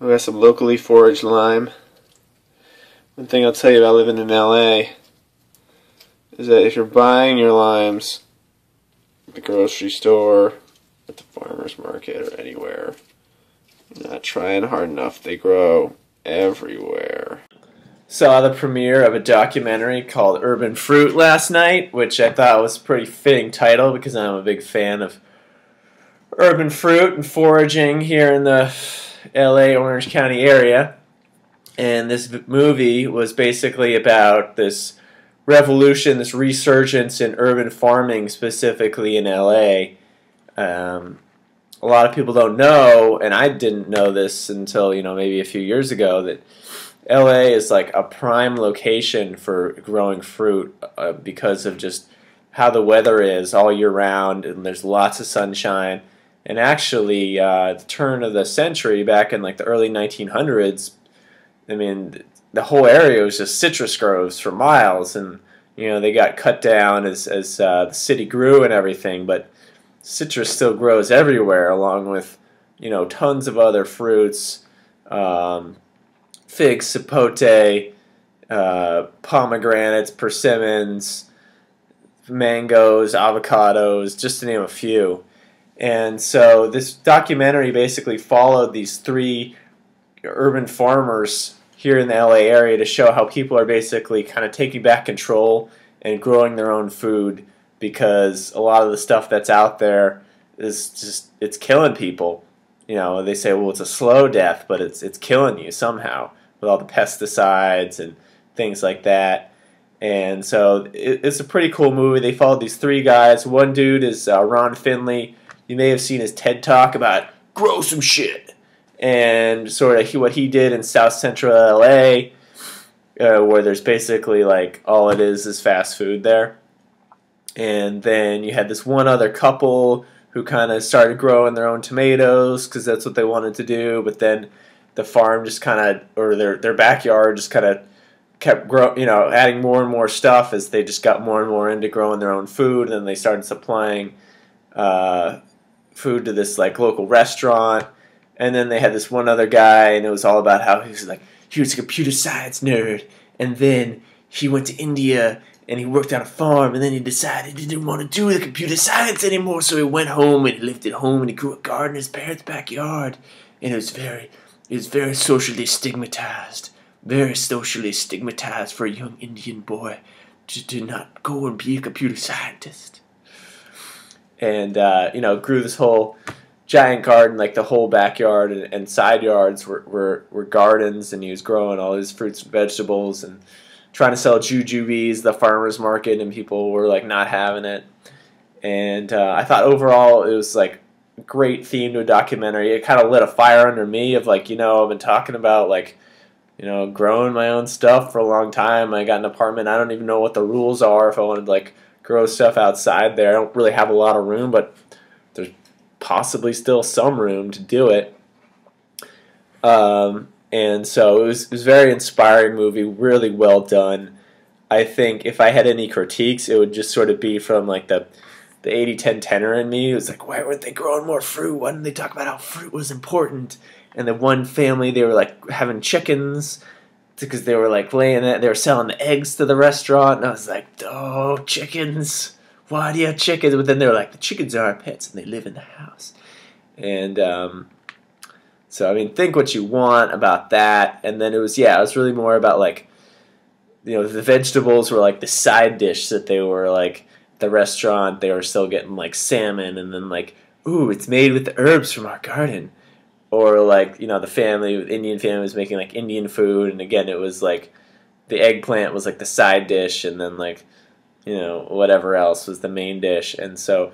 who has some locally foraged lime. One thing I'll tell you about living in LA is that if you're buying your limes at the grocery store, at the farmer's market, or anywhere, you're not trying hard enough. They grow everywhere. Saw the premiere of a documentary called Urban Fruit last night, which I thought was a pretty fitting title because I'm a big fan of urban fruit and foraging here in the LA Orange County area. And this movie was basically about this revolution, this resurgence in urban farming, specifically in LA. A lot of people don't know, and I didn't know this until maybe a few years ago, that LA is like a prime location for growing fruit because of just how the weather is all year round, and there's lots of sunshine. And actually, at the turn of the century, back in like the early 1900s, I mean, the whole area was just citrus groves for miles, and they got cut down as the city grew and everything. But citrus still grows everywhere, along with tons of other fruits, figs, sapote, pomegranates, persimmons, mangoes, avocados, just to name a few. And so this documentary basically followed these three urban farmers here in the LA area to show how people are basically kind of taking back control and growing their own food, because a lot of the stuff that's out there is just, it's killing people. They say, well, it's a slow death, but it's killing you somehow with all the pesticides and things like that. And so it's a pretty cool movie. They followed these three guys. One dude is Ron Finley. You may have seen his TED Talk about grow some shit, and sort of what he did in South Central LA, where there's basically like all it is fast food there. And then you had this one other couple who kind of started growing their own tomatoes because that's what they wanted to do, but then the farm just kind of, or their backyard just kind of kept adding more and more stuff as they just got more and more into growing their own food, and then they started supplying food to this like local restaurant. And then they had this one other guy, and it was all about how he was a computer science nerd, and then he went to India and he worked on a farm, and then he decided he didn't want to do the computer science anymore, so he went home and he lived at home and he grew a garden in his parents' backyard, and it was very socially stigmatized. Very socially stigmatized for a young Indian boy to not go and be a computer scientist. And grew this whole giant garden, like the whole backyard and side yards were gardens, and he was growing all his fruits and vegetables and trying to sell jujubes, the farmer's market, and people were like not having it. And I thought overall it was like a great theme to a documentary. It kind of lit a fire under me of like, I've been talking about like, growing my own stuff for a long time. I got an apartment. I don't even know what the rules are if I wanted to like grow stuff outside there. I don't really have a lot of room, but there's possibly still some room to do it. And so it was a very inspiring movie, really well done. I think if I had any critiques, it would just sort of be from like the 80-10 tenor in me. It was like, why weren't they growing more fruit? Why didn't they talk about how fruit was important? And the one family, they were like having chickens because they were like they were selling the eggs to the restaurant. And I was like, oh, chickens. Why do you have chickens? But then they were like, the chickens are our pets and they live in the house. And so, I mean, think what you want about that. And then it was really more about like, the vegetables were like the side dish that they were like, the restaurant, they were still getting like salmon, and then like, ooh, it's made with the herbs from our garden. Or like, the Indian family was making like Indian food, and again, it was like the eggplant was like the side dish, and then like, whatever else was the main dish. And so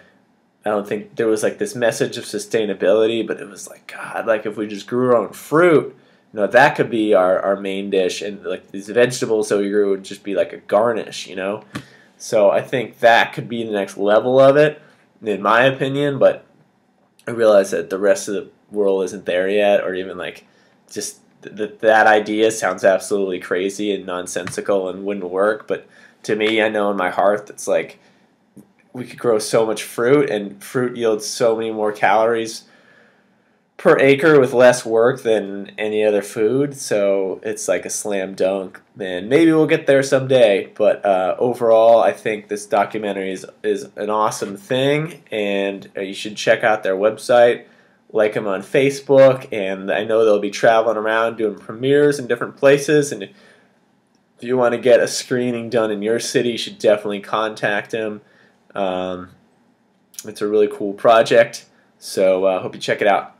I don't think there was like this message of sustainability, but it was like, God, like if we just grew our own fruit, that could be our main dish, and like these vegetables that we grew would just be like a garnish, So I think that could be the next level of it, in my opinion, but I realize that the rest of the world isn't there yet, or even like just that idea sounds absolutely crazy and nonsensical and wouldn't work. But to me, I know in my heart that's like we could grow so much fruit, and fruit yields so many more calories per acre with less work than any other food, so it's like a slam dunk. And maybe we'll get there someday, but overall, I think this documentary is an awesome thing, and you should check out their website, like them on Facebook, and I know they'll be traveling around doing premieres in different places, and if you want to get a screening done in your city, you should definitely contact them. It's a really cool project, so I hope you check it out.